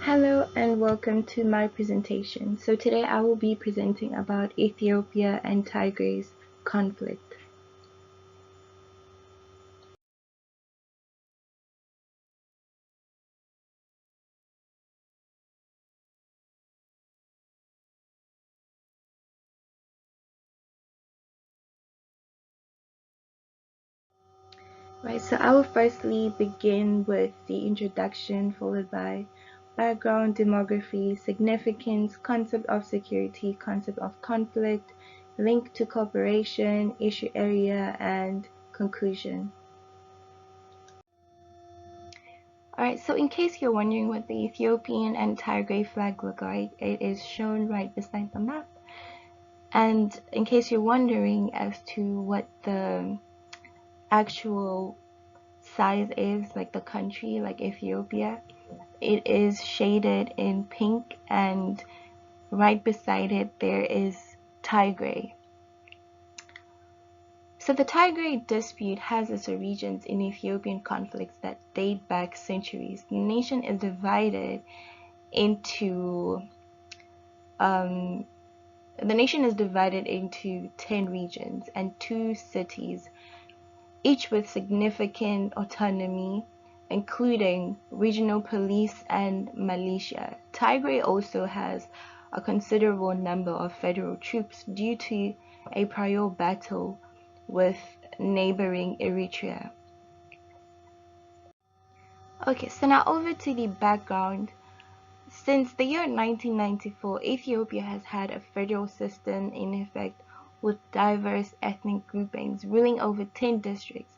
Hello and welcome to my presentation. So today I will be presenting about Ethiopia and Tigray's conflict. Right, so I will firstly begin with the introduction followed by background, demography, significance, concept of security, concept of conflict, link to cooperation, issue area, and conclusion. Alright, so in case you're wondering what the Ethiopian and Tigray flag look like, it is shown right beside the map. And in case you're wondering as to what the actual size is, like the country, like Ethiopia, it is shaded in pink, and right beside it there is Tigray. So the Tigray dispute has its origins in Ethiopian conflicts that date back centuries. The nation is divided into 10 regions and 2 cities, each with significant autonomy, including regional police and militia. Tigray also has a considerable number of federal troops due to a prior battle with neighboring Eritrea. Okay, so now over to the background. Since the year 1994, Ethiopia has had a federal system in effect with diverse ethnic groupings ruling over 10 districts.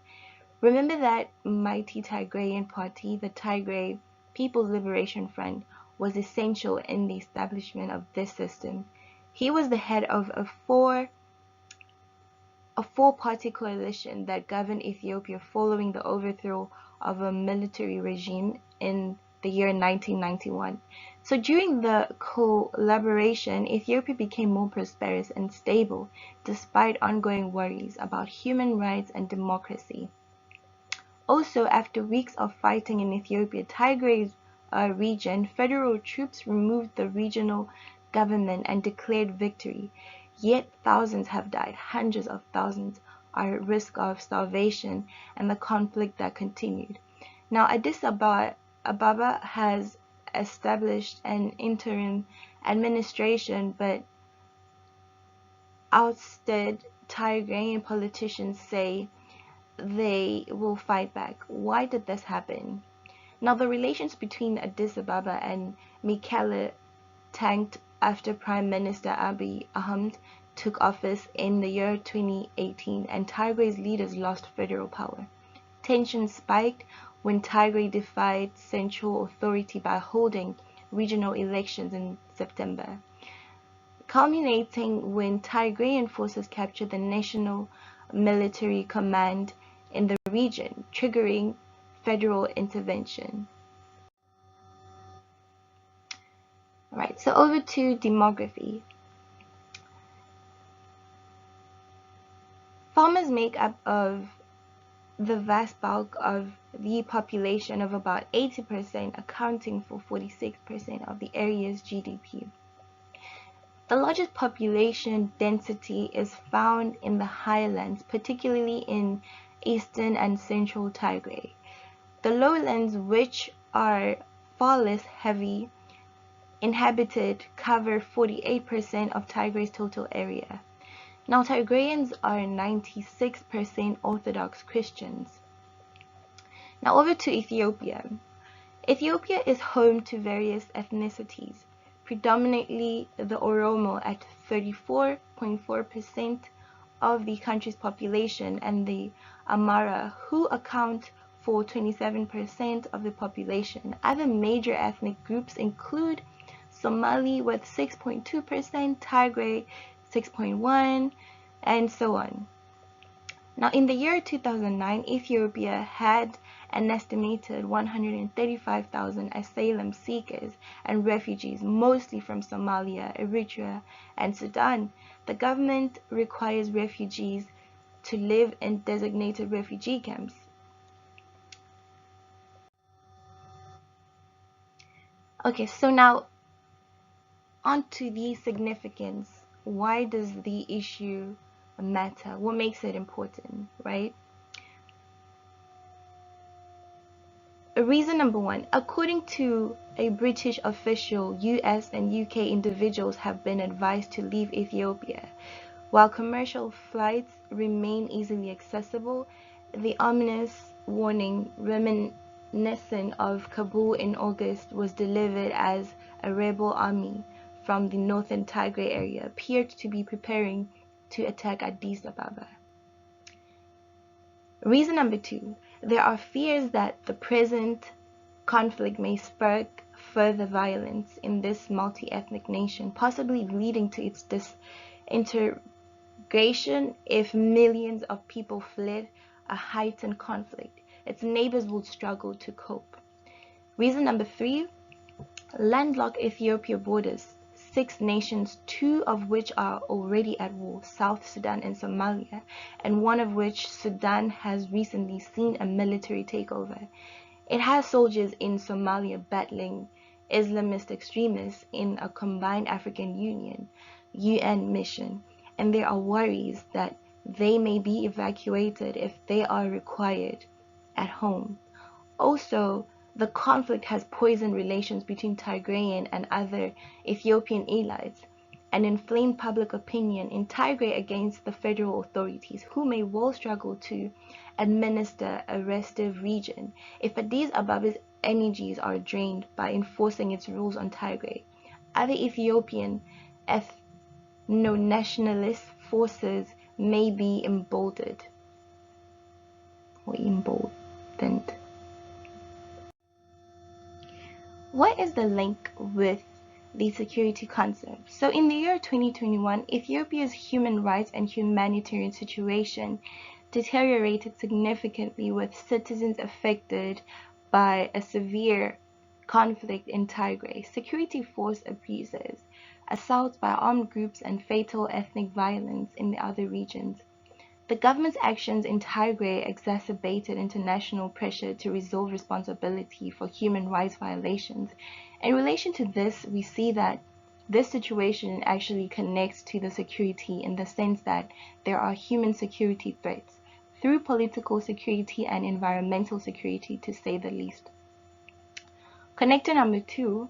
Remember that mighty Tigrayan party, the Tigray People's Liberation Front, was essential in the establishment of this system. He was the head of a four-party coalition that governed Ethiopia following the overthrow of a military regime in the year 1991. So during the collaboration, Ethiopia became more prosperous and stable despite ongoing worries about human rights and democracy. Also, after weeks of fighting in Ethiopia, Tigray's region, federal troops removed the regional government and declared victory. Yet thousands have died, hundreds of thousands are at risk of starvation, and the conflict that continued. Now, Addis Ababa has established an interim administration, but ousted Tigrayan politicians say they will fight back. Why did this happen? Now, the relations between Addis Ababa and Mekelle tanked after Prime Minister Abiy Ahmed took office in the year 2018, and Tigray's leaders lost federal power. Tensions spiked when Tigray defied central authority by holding regional elections in September, culminating when Tigrayan forces captured the National Military Command in the region, triggering federal intervention. Alright, so over to demography. Farmers make up of the vast bulk of the population of about 80%, accounting for 46% of the area's GDP. The largest population density is found in the highlands, particularly in eastern and central Tigray. The lowlands, which are far less heavily inhabited, cover 48% of Tigray's total area. Now, Tigrayans are 96% Orthodox Christians. Now, over to Ethiopia. Ethiopia is home to various ethnicities, predominantly the Oromo at 34.4% of the country's population, and the Amhara, who account for 27% of the population. Other major ethnic groups include Somali with 6.2%, Tigray 6.1%, and so on. Now, in the year 2009, Ethiopia had an estimated 135,000 asylum seekers and refugees, mostly from Somalia, Eritrea, and Sudan. The government requires refugees to live in designated refugee camps. Okay, so now on to the significance. Why does the issue matter? What makes it important, right? Reason number one, according to a British official, US and UK individuals have been advised to leave Ethiopia. While commercial flights remain easily accessible, the ominous warning reminiscent of Kabul in August was delivered as a rebel army from the northern Tigray area appeared to be preparing to attack Addis Ababa. Reason number two, there are fears that the present conflict may spur further violence in this multi-ethnic nation, possibly leading to its disintegration if millions of people fled a heightened conflict. Its neighbors would struggle to cope. Reason number three, landlocked Ethiopia borders 6 nations, 2 of which are already at war, South Sudan and Somalia, and one of which, Sudan, has recently seen a military takeover. It has soldiers in Somalia battling Islamist extremists in a combined African Union (UN) mission, and there are worries that they may be evacuated if they are required at home. Also, the conflict has poisoned relations between Tigrayan and other Ethiopian elites and inflamed public opinion in Tigray against the federal authorities, who may well struggle to administer a restive region if Addis Ababa's energies are drained by enforcing its rules on Tigray. Other Ethiopian ethno-nationalist forces may be emboldened. What is the link with the security concept? So in the year 2021, Ethiopia's human rights and humanitarian situation deteriorated significantly, with citizens affected by a severe conflict in Tigray, security force abuses, assaults by armed groups, and fatal ethnic violence in the other regions. The government's actions in Tigray exacerbated international pressure to resolve responsibility for human rights violations. In relation to this, we see that this situation actually connects to the security in the sense that there are human security threats through political security and environmental security, to say the least. Connector number two,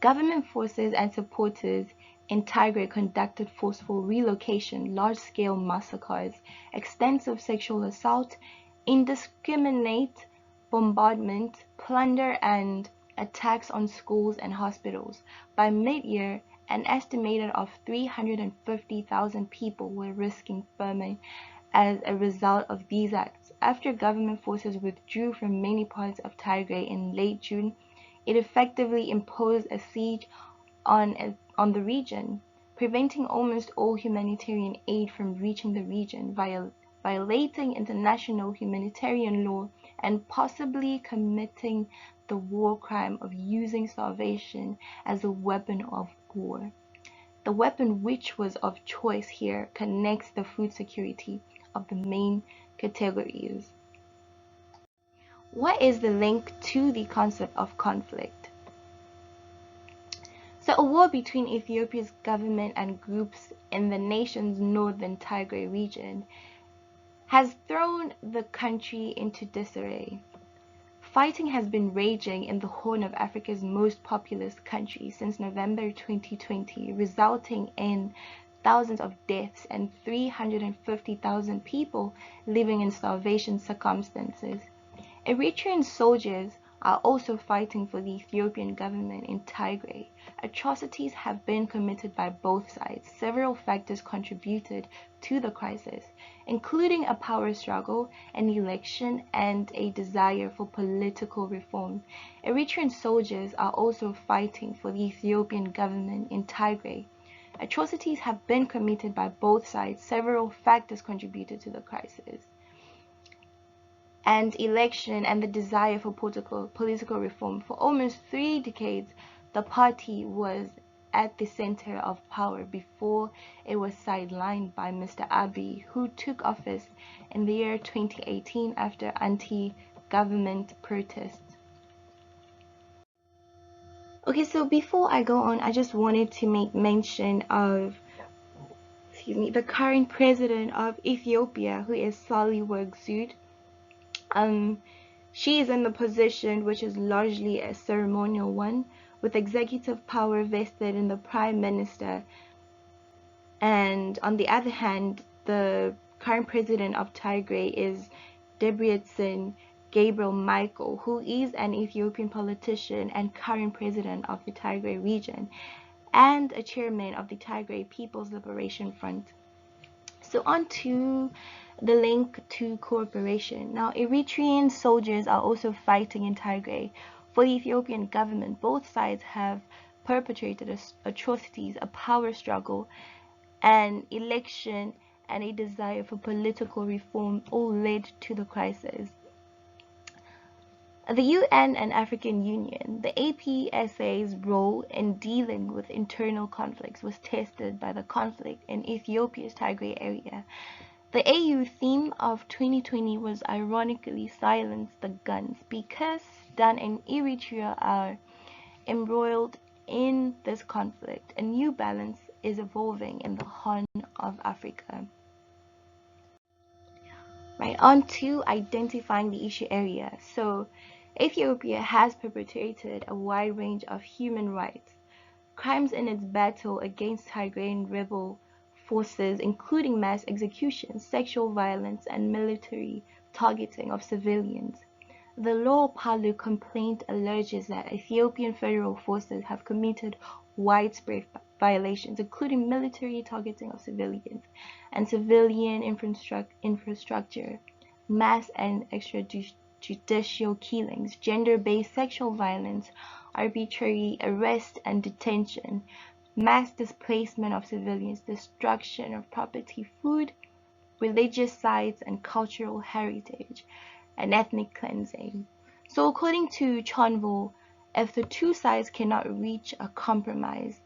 government forces and supporters in Tigray conducted forceful relocation, large-scale massacres, extensive sexual assault, indiscriminate bombardment, plunder, and attacks on schools and hospitals. By mid-year, an estimated of 350,000 people were risking famine as a result of these acts. After government forces withdrew from many parts of Tigray in late June, it effectively imposed a siege on the region, preventing almost all humanitarian aid from reaching the region, violating international humanitarian law, and possibly committing the war crime of using starvation as a weapon of war. The weapon which was of choice here connects the food security of the main categories. What is the link to the concept of conflict? So a war between Ethiopia's government and groups in the nation's northern Tigray region has thrown the country into disarray. Fighting has been raging in the Horn of Africa's most populous country since November 2020, resulting in thousands of deaths and 350,000 people living in starvation circumstances. Eritrean soldiers are also fighting for the Ethiopian government in Tigray. Atrocities have been committed by both sides. Several factors contributed to the crisis, including a power struggle, an election, and a desire for political reform. Eritrean soldiers are also fighting for the Ethiopian government in Tigray. Atrocities have been committed by both sides. Several factors contributed to the crisis, and election and the desire for political reform. For almost 3 decades, the party was at the center of power before it was sidelined by Mr. Abiy, who took office in the year 2018 after anti-government protests. Okay, so before I go on, I just wanted to make mention of, the current president of Ethiopia, who is Sahle-Work Zewde. Um, she is in the position which is largely a ceremonial one, with executive power vested in the prime minister. And on the other hand, the current president of Tigray is Debretsion Gabriel Michael, who is an Ethiopian politician and current president of the Tigray region, and a chairman of the Tigray People's Liberation Front. So on to the link to cooperation. Now, Eritrean soldiers are also fighting in Tigray. For the Ethiopian government, both sides have perpetrated atrocities, a power struggle, an election, and a desire for political reform all led to the crisis. The UN and African Union, the APSA's role in dealing with internal conflicts was tested by the conflict in Ethiopia's Tigray area. The AU theme of 2020 was ironically "Silence the Guns" because Sudan and Eritrea are embroiled in this conflict. A new balance is evolving in the Horn of Africa. Right, on to identifying the issue area. So, Ethiopia has perpetrated a wide range of human rights crimes in its battle against Tigrayan rebel forces, including mass executions, sexual violence, and military targeting of civilians. The Law Palu complaint alleges that Ethiopian federal forces have committed widespread violations, including military targeting of civilians and civilian infrastructure, mass and extrajudicial killings, gender-based sexual violence, arbitrary arrest and detention, mass displacement of civilians, destruction of property, food, religious sites and cultural heritage, and ethnic cleansing. So according to Chonville, if the two sides cannot reach a compromise,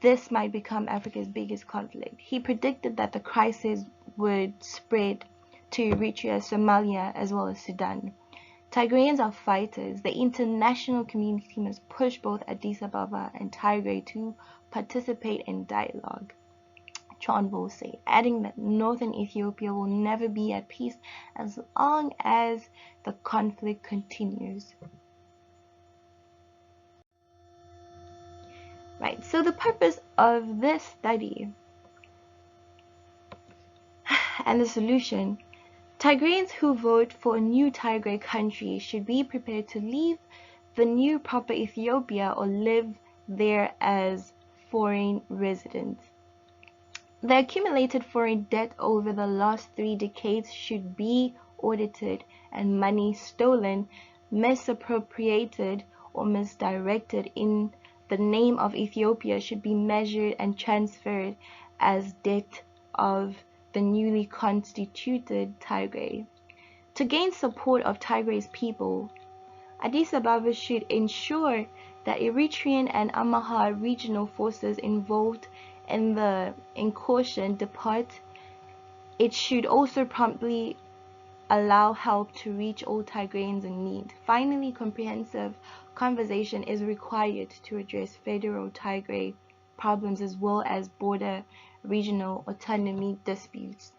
this might become Africa's biggest conflict. He predicted that the crisis would spread to Eritrea, Somalia, as well as Sudan. Tigrayans are fighters. The international community must push both Addis Ababa and Tigray to participate in dialogue. Chonville said, adding that northern Ethiopia will never be at peace as long as the conflict continues. Right, so the purpose of this study and the solution: Tigrayans who vote for a new Tigray country should be prepared to leave the new proper Ethiopia or live there as foreign residents. The accumulated foreign debt over the last 3 decades should be audited, and money stolen, misappropriated, or misdirected in the name of Ethiopia should be measured and transferred as debt of the newly constituted Tigray. To gain support of Tigray's people, Addis Ababa should ensure that Eritrean and Amhara regional forces involved in the incursion depart. It should also promptly allow help to reach all Tigrayans in need. Finally, comprehensive conversation is required to address federal Tigray problems as well as border regional autonomy disputes.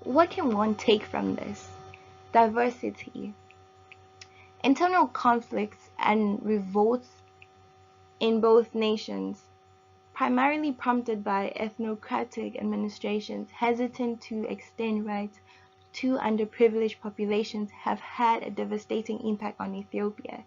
What can one take from this? Diversity. Internal conflicts and revolts in both nations, primarily prompted by ethnocratic administrations hesitant to extend rights to underprivileged populations, have had a devastating impact on Ethiopia.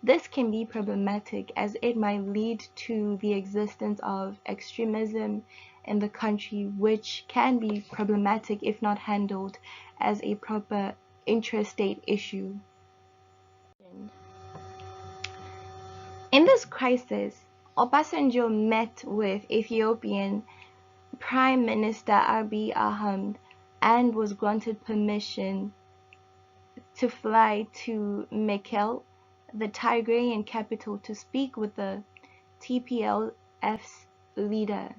This can be problematic as it might lead to the existence of extremism in the country, which can be problematic if not handled as a proper intrastate issue. In this crisis, Obasanjo met with Ethiopian Prime Minister Abiy Ahmed and was granted permission to fly to Mekelle, the Tigrayan capital, to speak with the TPLF's leader,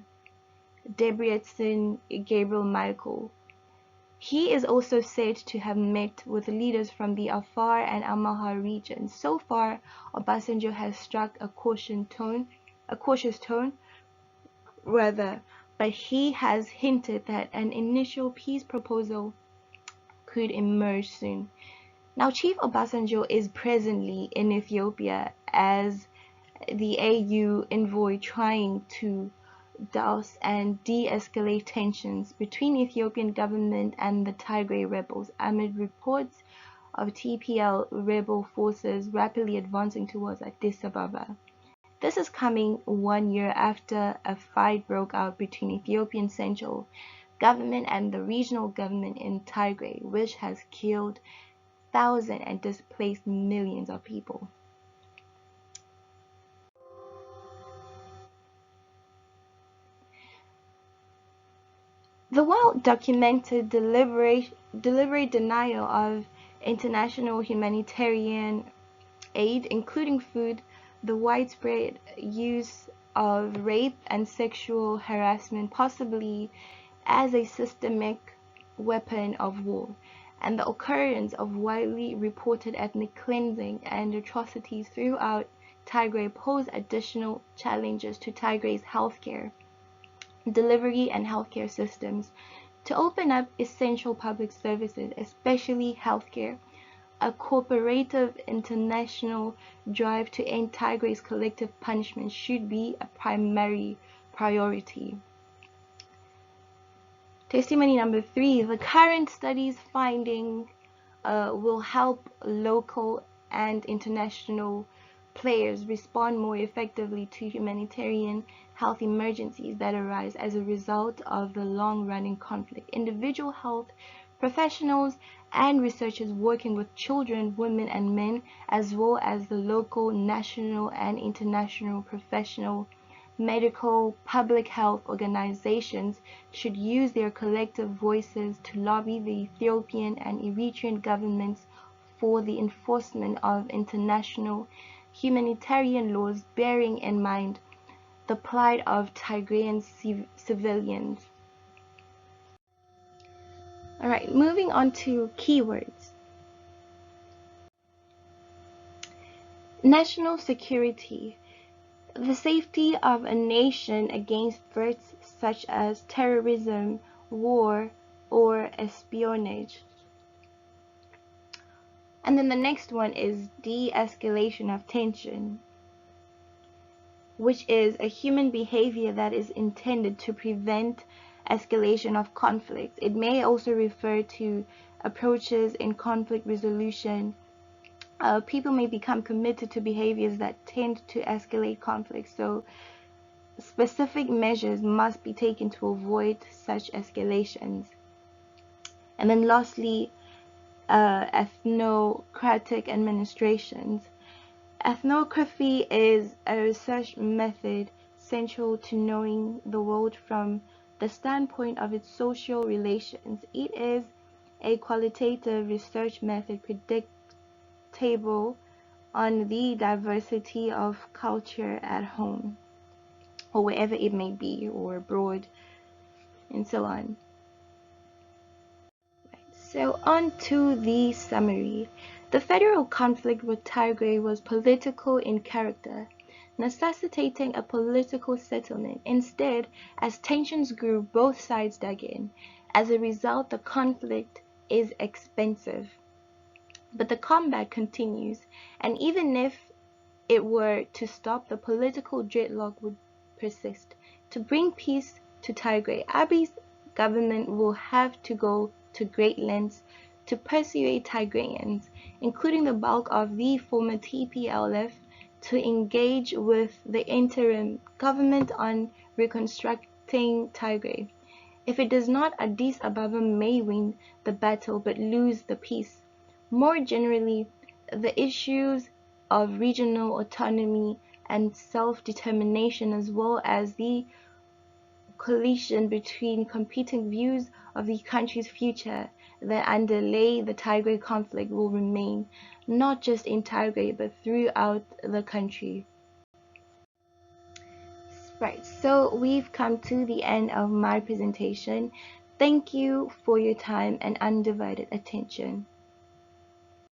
Debretsion Gabriel Michael. He is also said to have met with leaders from the Afar and Amhara regions. So far, Obasanjo has struck a cautious tone rather, but he has hinted that an initial peace proposal could emerge soon. Now, Chief Obasanjo is presently in Ethiopia as the AU envoy, trying to douse and de-escalate tensions between Ethiopian government and the Tigray rebels amid reports of TPL rebel forces rapidly advancing towards Addis Ababa. This is coming 1 year after a fight broke out between Ethiopian central government and the regional government in Tigray, which has killed thousands and displaced millions of people. The well-documented deliberate denial of international humanitarian aid, including food, the widespread use of rape and sexual harassment, possibly as a systemic weapon of war, and the occurrence of widely reported ethnic cleansing and atrocities throughout Tigray pose additional challenges to Tigray's healthcare delivery and healthcare systems to open up essential public services, especially healthcare. A cooperative international drive to end Tigray's collective punishment should be a primary priority. Testimony number 3. The current studies finding will help local and international players respond more effectively to humanitarian health emergencies that arise as a result of the long-running conflict. Individual health professionals and researchers working with children, women, and men, as well as the local, national, and international professional, medical, public health organizations should use their collective voices to lobby the Ethiopian and Eritrean governments for the enforcement of international humanitarian laws, bearing in mind the plight of Tigrayan civilians. Alright, moving on to keywords. National security. The safety of a nation against threats such as terrorism, war, or espionage. And then the next one is de-escalation of tension, which is a human behavior that is intended to prevent escalation of conflicts. It may also refer to approaches in conflict resolution. People may become committed to behaviors that tend to escalate conflicts, so specific measures must be taken to avoid such escalations. And then lastly, ethnocratic administrations. Ethnography is a research method central to knowing the world from the standpoint of its social relations. It is a qualitative research method predictable on the diversity of culture at home or wherever it may be, or abroad, and so on. So on to the summary. The federal conflict with Tigray was political in character, necessitating a political settlement. Instead, as tensions grew, both sides dug in. As a result, the conflict is expensive. But the combat continues, and even if it were to stop, the political dreadlock would persist. To bring peace to Tigray, Abiy's government will have to go to great lengths to persuade Tigrayans, including the bulk of the former TPLF, to engage with the interim government on reconstructing Tigray. If it does not, Addis Ababa may win the battle but lose the peace. More generally, the issues of regional autonomy and self-determination, as well as the collision between competing views of the country's future that underlay the Tigray conflict, will remain, not just in Tigray but throughout the country. Right, so we've come to the end of my presentation. Thank you for your time and undivided attention.